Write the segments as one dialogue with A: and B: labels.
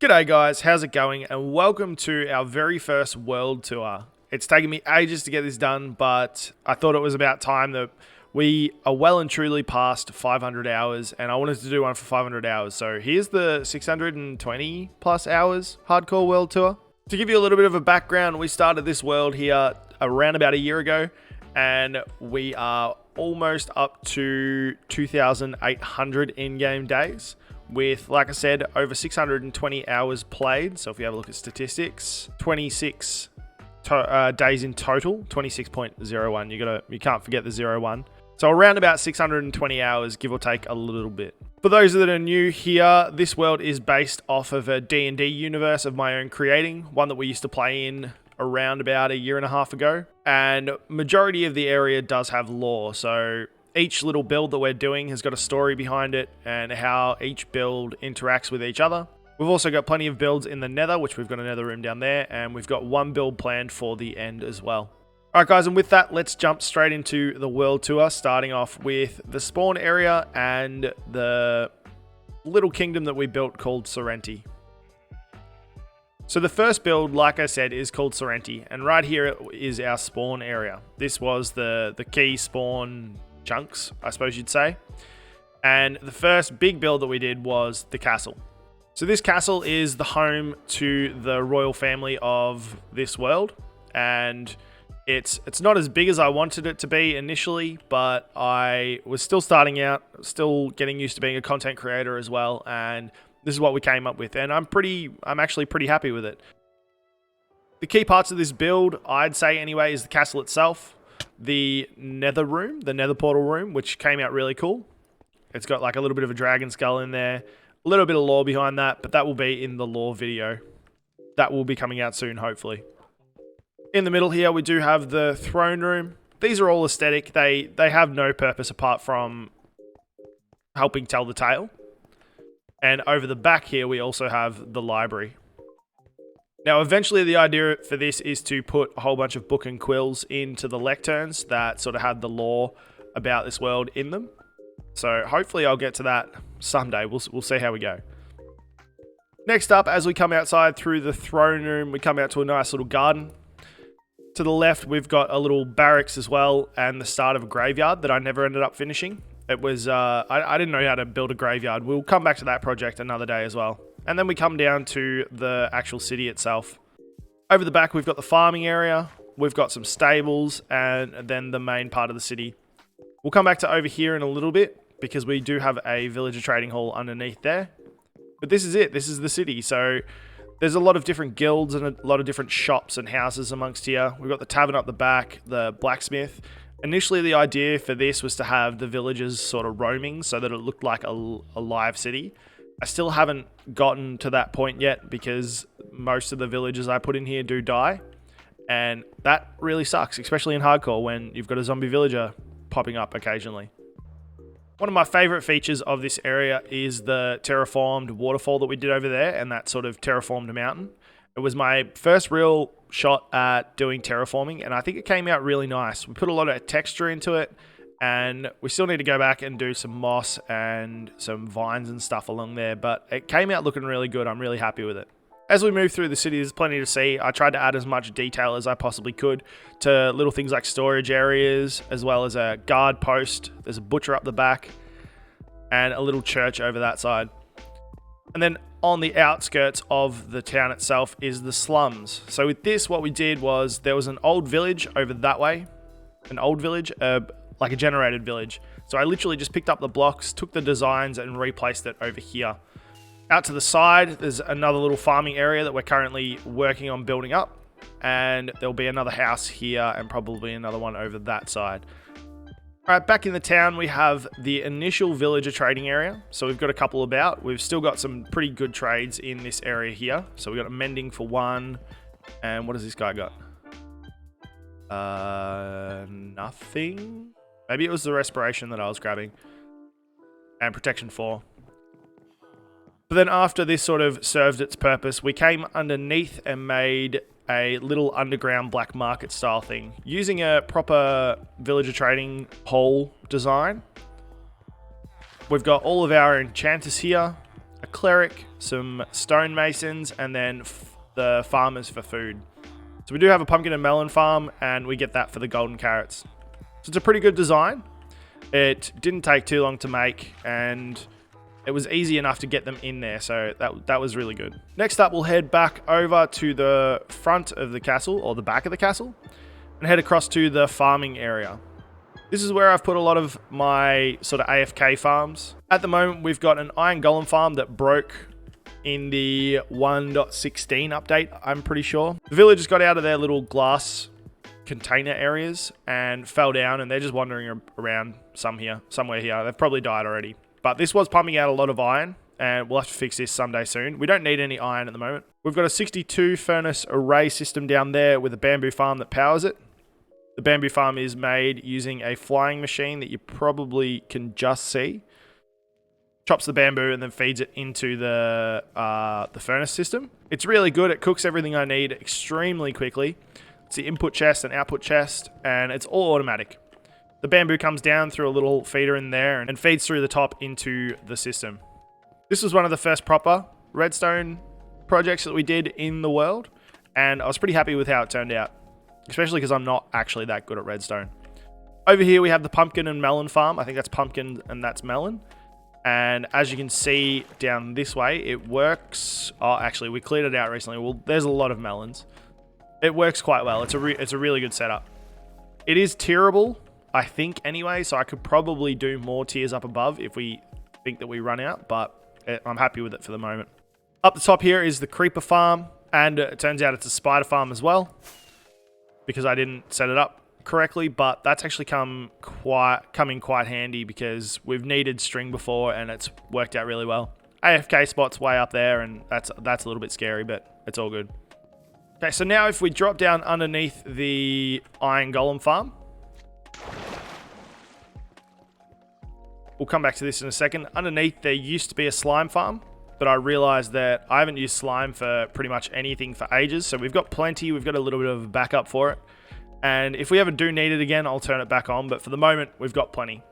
A: G'day guys, how's it going? And welcome to our very first world tour. It's taken me ages to get this done, but I thought it was about time that we are well and truly past 500 hours, and I wanted to do one for 500 hours. So here's the 620 plus hours hardcore world tour. To give you a little bit of a background, we started this world here around about a year ago, and we are almost up to 2,800 in-game days. With, like I said, over 620 hours played. So if you have a look at statistics, 26 days in total, 26.01. You can't forget the 01. So around about 620 hours, give or take a little bit. For those that are new here, this world is based off of a D&D universe of my own creating, one that we used to play in around about a year and a half ago. And majority of the area does have lore, so each little build that we're doing has got a story behind it and how each build interacts with each other. We've also got plenty of builds in the Nether, which we've got a Nether room down there, and we've got one build planned for the end as well. Alright guys, and with that, let's jump straight into the world tour, starting off with the spawn area and the little kingdom that we built called Sorrenti. So the first build, like I said, is called Sorrenti, and right here is our spawn area. This was the key spawn chunks, I suppose you'd say. And the first big build that we did was the castle. So this castle is the home to the royal family of this world, and it's not as big as I wanted it to be initially, but I was still starting out, still getting used to being a content creator as well, and this is what we came up with, and I'm actually pretty happy with it. The key parts of this build, I'd say anyway, is the castle itself, the Nether room, the Nether portal room, which came out really cool. It's got like a little bit of a dragon skull in there, a little bit of lore behind that, but that will be in the lore video. That will be coming out soon, hopefully. In the middle here, we do have the throne room. These are all aesthetic. They have no purpose apart from helping tell the tale. And over the back here, we also have the library. Now, eventually the idea for this is to put a whole bunch of book and quills into the lecterns that sort of have the lore about this world in them. So hopefully I'll get to that someday. We'll see how we go. Next up, as we come outside through the throne room, we come out to a nice little garden. To the left, we've got a little barracks as well, and the start of a graveyard that I never ended up finishing. It was, I didn't know how to build a graveyard. We'll come back to that project another day as well. And then we come down to the actual city itself. Over the back, we've got the farming area. We've got some stables, and then the main part of the city. We'll come back to over here in a little bit, because we do have a villager trading hall underneath there. But this is it. This is the city. So there's a lot of different guilds and a lot of different shops and houses amongst here. We've got the tavern up the back, the blacksmith. Initially, the idea for this was to have the villagers sort of roaming so that it looked like a live city. I still haven't gotten to that point yet because most of the villagers I put in here do die. And that really sucks, especially in hardcore when you've got a zombie villager popping up occasionally. One of my favorite features of this area is the terraformed waterfall that we did over there and that sort of terraformed mountain. It was my first real shot at doing terraforming, and I think it came out really nice. We put a lot of texture into it, and we still need to go back and do some moss and some vines and stuff along there, but it came out looking really good. I'm really happy with it. As we move through the city, there's plenty to see. I tried to add as much detail as I possibly could to little things like storage areas, as well as a guard post. There's a butcher up the back, and a little church over that side. And then on the outskirts of the town itself is the slums. So with this, what we did was there was an old village over that way. An old village, like a generated village. So I literally just picked up the blocks, took the designs and replaced it over here. Out to the side, there's another little farming area that we're currently working on building up. And there'll be another house here and probably another one over that side. Alright, back in the town, we have the initial villager trading area. So we've got a couple about. We've still got some pretty good trades in this area here. So we've got a mending for one. And what has this guy got? Nothing. Maybe it was the respiration that I was grabbing. And protection 4. But then after this sort of served its purpose, we came underneath and made a little underground black market style thing using a proper villager trading hall design. We've got all of our enchanters here, a cleric, some stonemasons, and then the farmers for food. So we do have a pumpkin and melon farm, and we get that for the golden carrots. So it's a pretty good design. It didn't take too long to make, and it was easy enough to get them in there, so that was really good. Next up, we'll head back over to the front of the castle, or the back of the castle, and head across to the farming area. This is where I've put a lot of my sort of AFK farms. At the moment, we've got an iron golem farm that broke in the 1.16 update, I'm pretty sure. The villagers got out of their little glass container areas and fell down, and they're just wandering around somewhere here. They've probably died already. But this was pumping out a lot of iron, and we'll have to fix this someday soon. We don't need any iron at the moment. We've got a 62 furnace array system down there with a bamboo farm that powers it. The bamboo farm is made using a flying machine that you probably can just see. Chops the bamboo and then feeds it into the furnace system. It's really good. It cooks everything I need extremely quickly. It's the input chest and output chest, and it's all automatic. The bamboo comes down through a little feeder in there and feeds through the top into the system. This was one of the first proper redstone projects that we did in the world, and I was pretty happy with how it turned out, especially because I'm not actually that good at redstone. Over here we have the pumpkin and melon farm. I think that's pumpkin and that's melon. And as you can see down this way, it works. Oh, actually, we cleared it out recently. Well, there's a lot of melons. It works quite well. It's a really good setup. It is tierable, I think, anyway, so I could probably do more tiers up above if we think that we run out, but I'm happy with it for the moment. Up the top here is the creeper farm, and it turns out it's a spider farm as well, because I didn't set it up correctly, but that's actually come in quite handy because we've needed string before and it's worked out really well. AFK spot's way up there, and that's a little bit scary, but it's all good. Okay, so now if we drop down underneath the iron golem farm, we'll come back to this in a second. Underneath there used to be a slime farm, but I realized that I haven't used slime for pretty much anything for ages, so we've got plenty. We've got a little bit of a backup for it. And if we ever do need it again, I'll turn it back on. But for the moment, we've got plenty.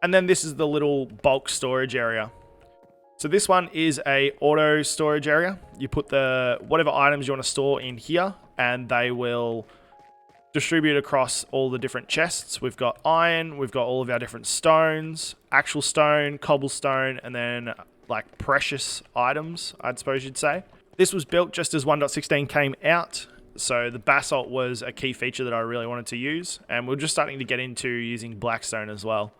A: And then this is the little bulk storage area. So this one is a auto storage area. You put whatever items you want to store in here, and they will distribute across all the different chests. We've got iron, we've got all of our different stones, actual stone, cobblestone, and then like precious items, I'd suppose you'd say. This was built just as 1.16 came out. So the basalt was a key feature that I really wanted to use, and we're just starting to get into using blackstone as well.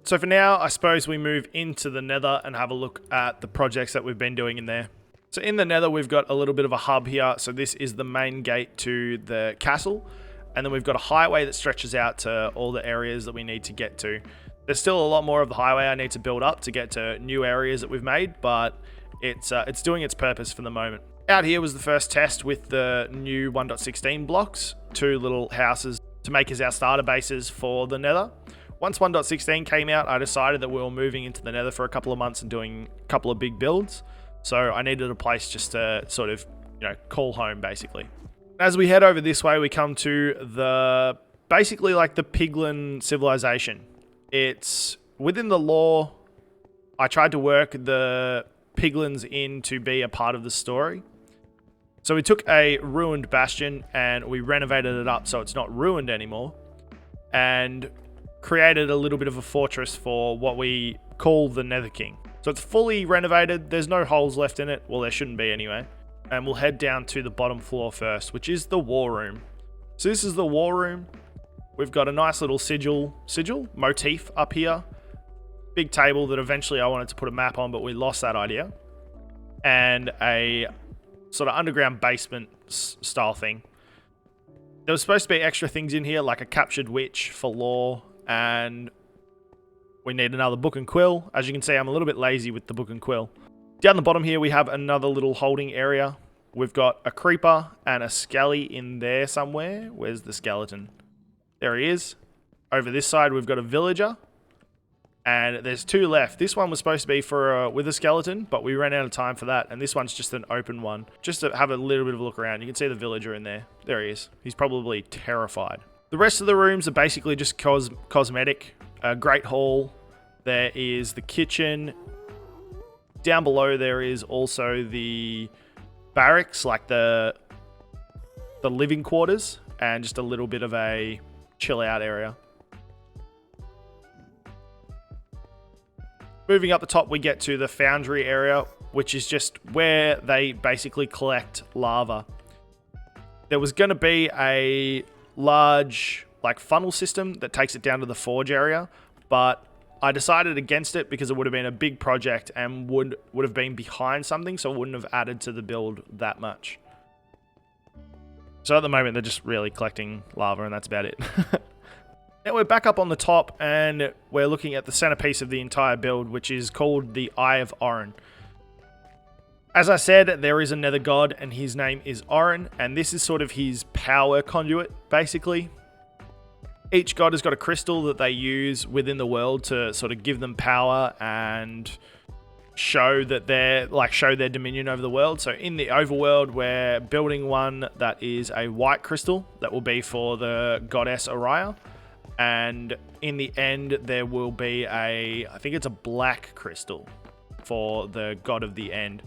A: So for now, I suppose we move into the Nether and have a look at the projects that we've been doing in there. So in the Nether, we've got a little bit of a hub here. So this is the main gate to the castle, and then we've got a highway that stretches out to all the areas that we need to get to. There's still a lot more of the highway I need to build up to get to new areas that we've made, but it's doing its purpose for the moment. Out here was the first test with the new 1.16 blocks, 2 little houses to make as our starter bases for the Nether. Once 1.16 came out, I decided that we were moving into the Nether for a couple of months and doing a couple of big builds. So I needed a place just to sort of, call home basically. As we head over this way, we come to basically like the Piglin civilization. It's within the lore. I tried to work the Piglins in to be a part of the story. So we took a ruined bastion and we renovated it up so it's not ruined anymore, and created a little bit of a fortress for what we call the Nether King. So it's fully renovated. There's no holes left in it. Well, there shouldn't be anyway. And we'll head down to the bottom floor first, which is the war room. So this is the war room. We've got a nice little sigil motif up here. Big table that eventually I wanted to put a map on, but we lost that idea. And a sort of underground basement style thing. There was supposed to be extra things in here, like a captured witch for lore, and we need another book and quill. As you can see, I'm a little bit lazy with the book and quill. Down the bottom here, we have another little holding area. We've got a creeper and a skelly in there somewhere. Where's the skeleton? There he is. Over this side, we've got a villager. And there's 2 left. This one was supposed to be with a skeleton, but we ran out of time for that. And this one's just an open one. Just to have a little bit of a look around. You can see the villager in there. There he is. He's probably terrified. The rest of the rooms are basically just cosmetic. A great hall. There is the kitchen. Down below there is also the barracks, like the living quarters, and just a little bit of a chill out area. Moving up the top, we get to the foundry area, which is just where they basically collect lava. There was going to be a large funnel system that takes it down to the forge area, but I decided against it because it would have been a big project and would have been behind something, so it wouldn't have added to the build that much. So at the moment, they're just really collecting lava, and that's about it. Now we're back up on the top, and we're looking at the centerpiece of the entire build, which is called the Eye of Orin. As I said, there is a nether god, and his name is Orin, and this is sort of his power conduit, basically. Each god has got a crystal that they use within the world to sort of give them power and show that show their dominion over the world. So in the overworld, we're building one that is a white crystal that will be for the goddess Oriah. And in the end, there will be I think it's a black crystal for the god of the end.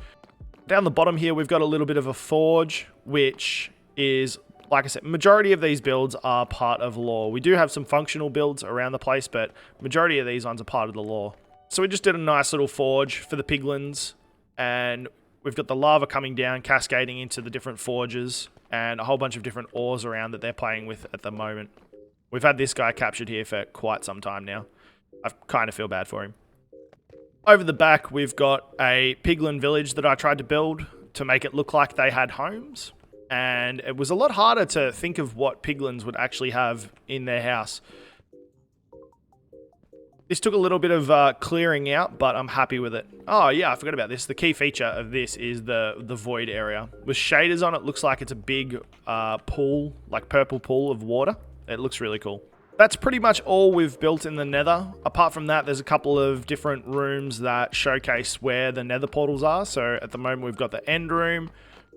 A: Down the bottom here, we've got a little bit of a forge, which is, like I said, majority of these builds are part of lore. We do have some functional builds around the place, but majority of these ones are part of the lore. So we just did a nice little forge for the piglins, and we've got the lava coming down, cascading into the different forges, and a whole bunch of different ores around that they're playing with at the moment. We've had this guy captured here for quite some time now. I kind of feel bad for him. Over the back, we've got a piglin village that I tried to build to make it look like they had homes. And it was a lot harder to think of what piglins would actually have in their house. This took a little bit of clearing out, but I'm happy with it. Oh yeah, I forgot about this. The key feature of this is the void area. With shaders on it, looks like it's a big pool, like purple pool of water. It looks really cool. That's pretty much all we've built in the nether. Apart from that, there's a couple of different rooms that showcase where the nether portals are. So at the moment, we've got the end room,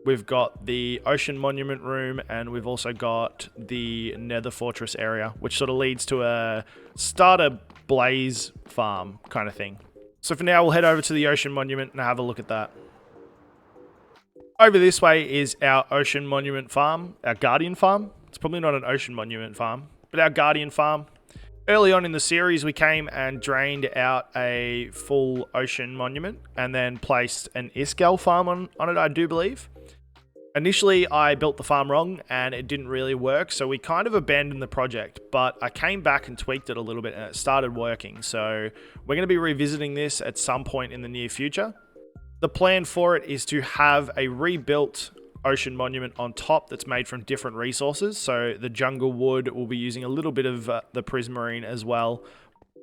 A: we've got the ocean monument room, and we've also got the nether fortress area, which sort of leads to a starter blaze farm kind of thing. So for now, we'll head over to the ocean monument and have a look at that. Over this way is our ocean monument farm, our guardian farm. It's probably not an ocean monument farm, but our guardian farm. Early on in the series, we came and drained out a full ocean monument and then placed an Iskall farm on it, I do believe. Initially, I built the farm wrong and it didn't really work, so we kind of abandoned the project, but I came back and tweaked it a little bit and it started working. So we're going to be revisiting this at some point in the near future. The plan for it is to have a rebuilt ocean monument on top that's made from different resources. So the jungle wood will be using a little bit of the prismarine as well,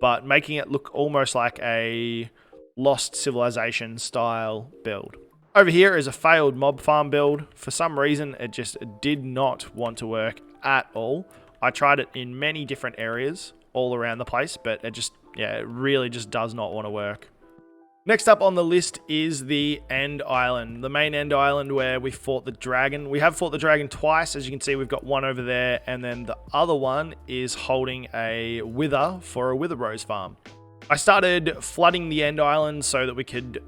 A: but making it look almost like a Lost Civilization style build. Over here is a failed mob farm build. For some reason, it just did not want to work at all. I tried it in many different areas all around the place, but it really just does not want to work. Next up on the list is the End Island, the main End Island where we fought the dragon. We have fought the dragon twice. As you can see, we've got one over there, and then the other one is holding a wither for a wither rose farm. I started flooding the End Island so that we could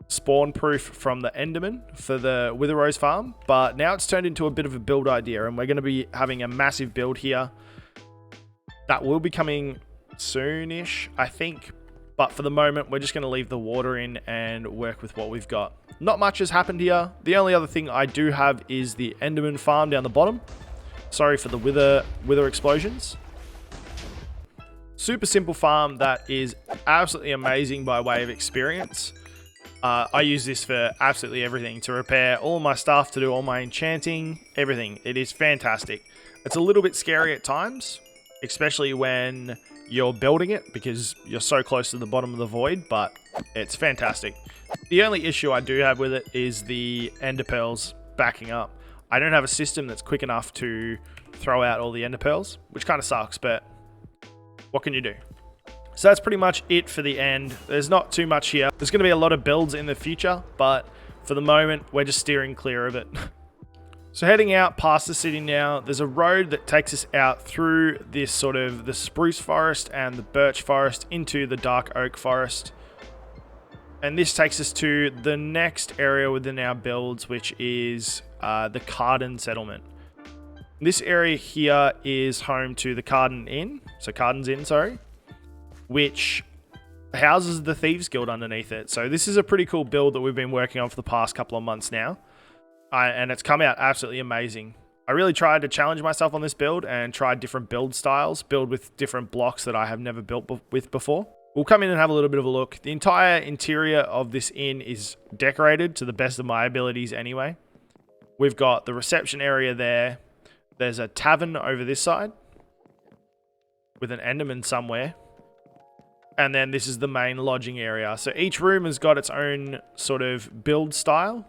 A: spawn proof from the Enderman for the wither rose farm, but now it's turned into a bit of a build idea, and we're going to be having a massive build here that will be coming soonish, I think. But for the moment, we're just going to leave the water in and work with what we've got. Not much has happened here. The only other thing I do have is the Enderman farm down the bottom. Sorry for the wither explosions. Super simple farm that is absolutely amazing by way of experience. I use this for absolutely everything, to repair all my stuff, to do all my enchanting, everything. It is fantastic. It's a little bit scary at times, especially when you're building it because you're so close to the bottom of the void, but it's fantastic. The only issue I do have with it is the ender pearls backing up. I don't have a system that's quick enough to throw out all the ender pearls, which kind of sucks, but what can you do? So that's pretty much it for the end. There's not too much here. There's going to be a lot of builds in the future, but for the moment, we're just steering clear of it. So heading out past the city now, there's a road that takes us out through this sort of the spruce forest and the birch forest into the dark oak forest. And this takes us to the next area within our builds, which is the Kardon Settlement. This area here is home to the Kardon Inn, so Kardon's Inn, sorry, which houses the Thieves Guild underneath it. So this is a pretty cool build that we've been working on for the past couple of months now, and it's come out absolutely amazing. I really tried to challenge myself on this build and tried different build styles, build with different blocks that I have never built with before. We'll come in and have a little bit of a look. The entire interior of this inn is decorated to the best of my abilities anyway. We've got the reception area there. There's a tavern over this side with an enderman somewhere. And then this is the main lodging area. So each room has got its own sort of build style.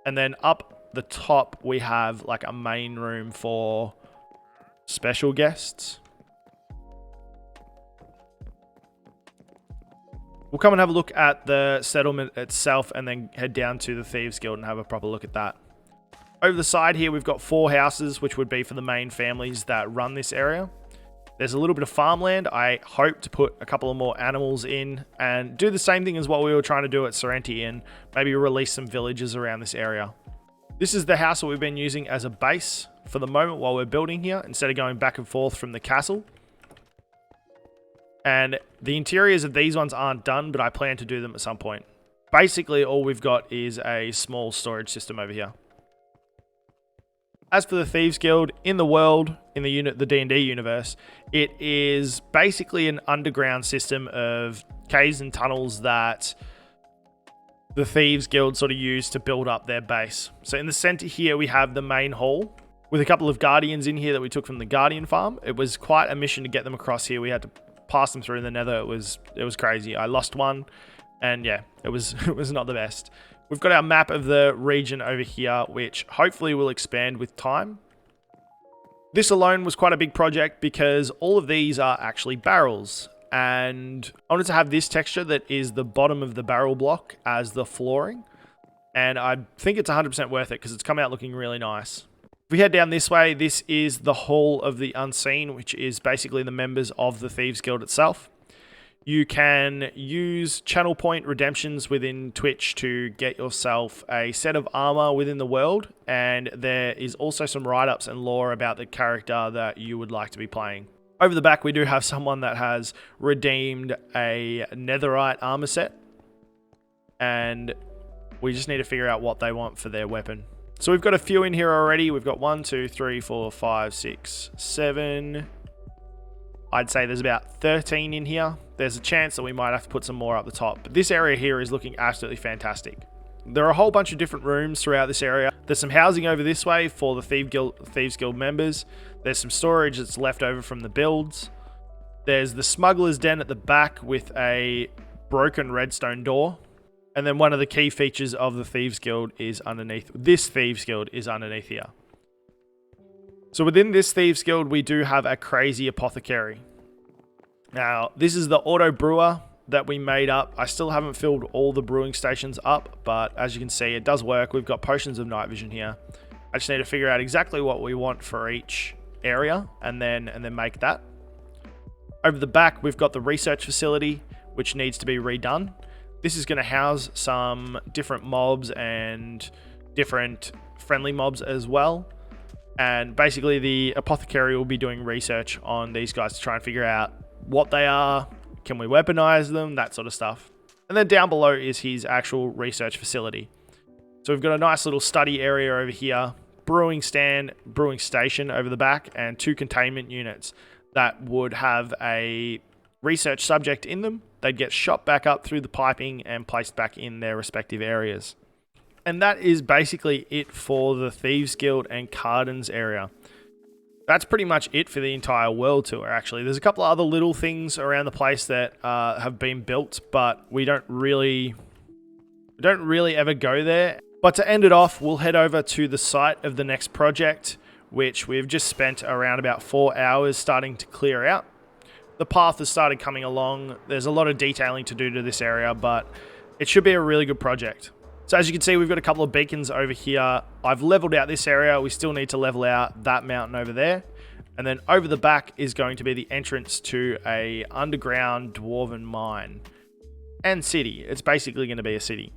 A: And then up the top, we have like a main room for special guests. We'll come and have a look at the settlement itself and then head down to the Thieves Guild and have a proper look at that. Over the side here, we've got 4 houses, which would be for the main families that run this area. There's a little bit of farmland. I hope to put a couple of more animals in and do the same thing as what we were trying to do at Sorrenti and maybe release some villages around this area. This is the house that we've been using as a base for the moment while we're building here, instead of going back and forth from the castle. And the interiors of these ones aren't done, but I plan to do them at some point. Basically, all we've got is a small storage system over here. As for the Thieves Guild, in the world, in the D&D universe, it is basically an underground system of caves and tunnels that the Thieves Guild sort of use to build up their base. So in the center here, we have the main hall with a couple of guardians in here that we took from the Guardian farm. It was quite a mission to get them across here. We had to pass them through the Nether. It was crazy. I lost one, and yeah, it was not the best. We've got our map of the region over here, which hopefully will expand with time. This alone was quite a big project because all of these are actually barrels, and I wanted to have this texture that is the bottom of the barrel block as the flooring, and I think it's 100% worth it because it's come out looking really nice. If we head down this way, this is the Hall of the Unseen, which is basically the members of the Thieves Guild itself. You can use channel point redemptions within Twitch to get yourself a set of armor within the world, and there is also some write-ups and lore about the character that you would like to be playing. Over the back, we do have someone that has redeemed a netherite armor set, and we just need to figure out what they want for their weapon. So we've got a few in here already. We've got 1, 2, 3, 4, 5, 6, 7. I'd say there's about 13 in here. There's a chance that we might have to put some more up the top. But this area here is looking absolutely fantastic. There are a whole bunch of different rooms throughout this area. There's some housing over this way for the Thieves Guild members. There's some storage that's left over from the builds. There's the Smuggler's Den at the back with a broken redstone door. And then one of the key features of the Thieves Guild is underneath. This Thieves Guild is underneath here. So within this Thieves Guild, we do have a crazy apothecary. Now, this is the auto brewer that we made up. I still haven't filled all the brewing stations up, but as you can see, it does work. We've got potions of night vision here. I just need to figure out exactly what we want for each area and then make that. Over the back, we've got the research facility, which needs to be redone. This is going to house some different mobs and different friendly mobs as well. And basically the apothecary will be doing research on these guys to try and figure out what they are, can we weaponize them, that sort of stuff. And then down below is his actual research facility. So we've got a nice little study area over here, brewing stand, brewing station over the back, and 2 containment units that would have a research subject in them. They'd get shot back up through the piping and placed back in their respective areas. And that is basically it for the Thieves Guild and Kardon's area. That's pretty much it for the entire world tour, actually. There's a couple of other little things around the place that have been built, but we don't really ever go there. But to end it off, we'll head over to the site of the next project, which we've just spent around about 4 hours starting to clear out. The path has started coming along. There's a lot of detailing to do to this area, but it should be a really good project. So as you can see, we've got a couple of beacons over here. I've leveled out this area. We still need to level out that mountain over there. And then over the back is going to be the entrance to a underground dwarven mine. and city. It's basically going to be a city.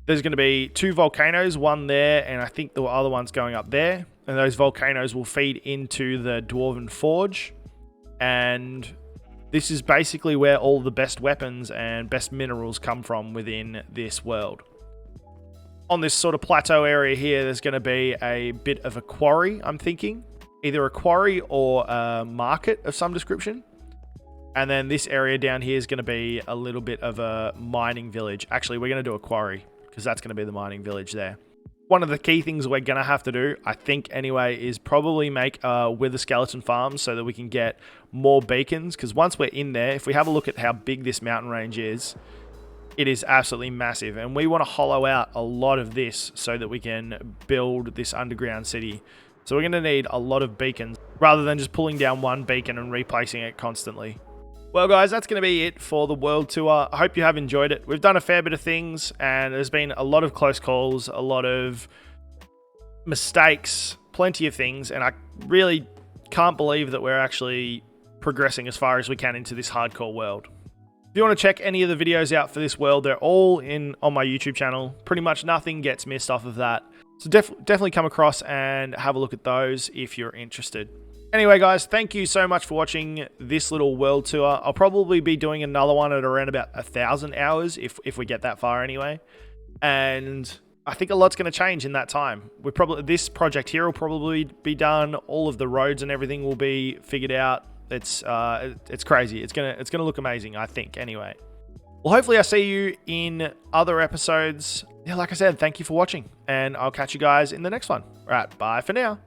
A: There's going to be 2 volcanoes, one there, and I think the other one's going up there. And those volcanoes will feed into the Dwarven Forge. And this is basically where all the best weapons and best minerals come from within this world. On this sort of plateau area here, there's going to be a bit of a quarry, I'm thinking. Either a quarry or a market of some description. And then this area down here is going to be a little bit of a mining village. Actually, we're going to do a quarry because that's going to be the mining village there. One of the key things we're going to have to do, I think anyway, is probably make a wither skeleton farm so that we can get more beacons. Because once we're in there, if we have a look at how big this mountain range is, it is absolutely massive. And we want to hollow out a lot of this so that we can build this underground city. So we're going to need a lot of beacons rather than just pulling down one beacon and replacing it constantly. Well, guys, that's going to be it for the world tour. I hope you have enjoyed it. We've done a fair bit of things, and there's been a lot of close calls, a lot of mistakes, plenty of things, and I really can't believe that we're actually progressing as far as we can into this hardcore world. If you want to check any of the videos out for this world, they're all on my YouTube channel. Pretty much nothing gets missed off of that. So definitely come across and have a look at those if you're interested. Anyway, guys, thank you so much for watching this little world tour. I'll probably be doing another one at around about 1,000 hours if we get that far anyway. And I think a lot's going to change in that time. This project here will probably be done. All of the roads and everything will be figured out. It's crazy. It's gonna look amazing, I think. Anyway, well, hopefully I see you in other episodes. Yeah, like I said, thank you for watching, and I'll catch you guys in the next one. All right, bye for now.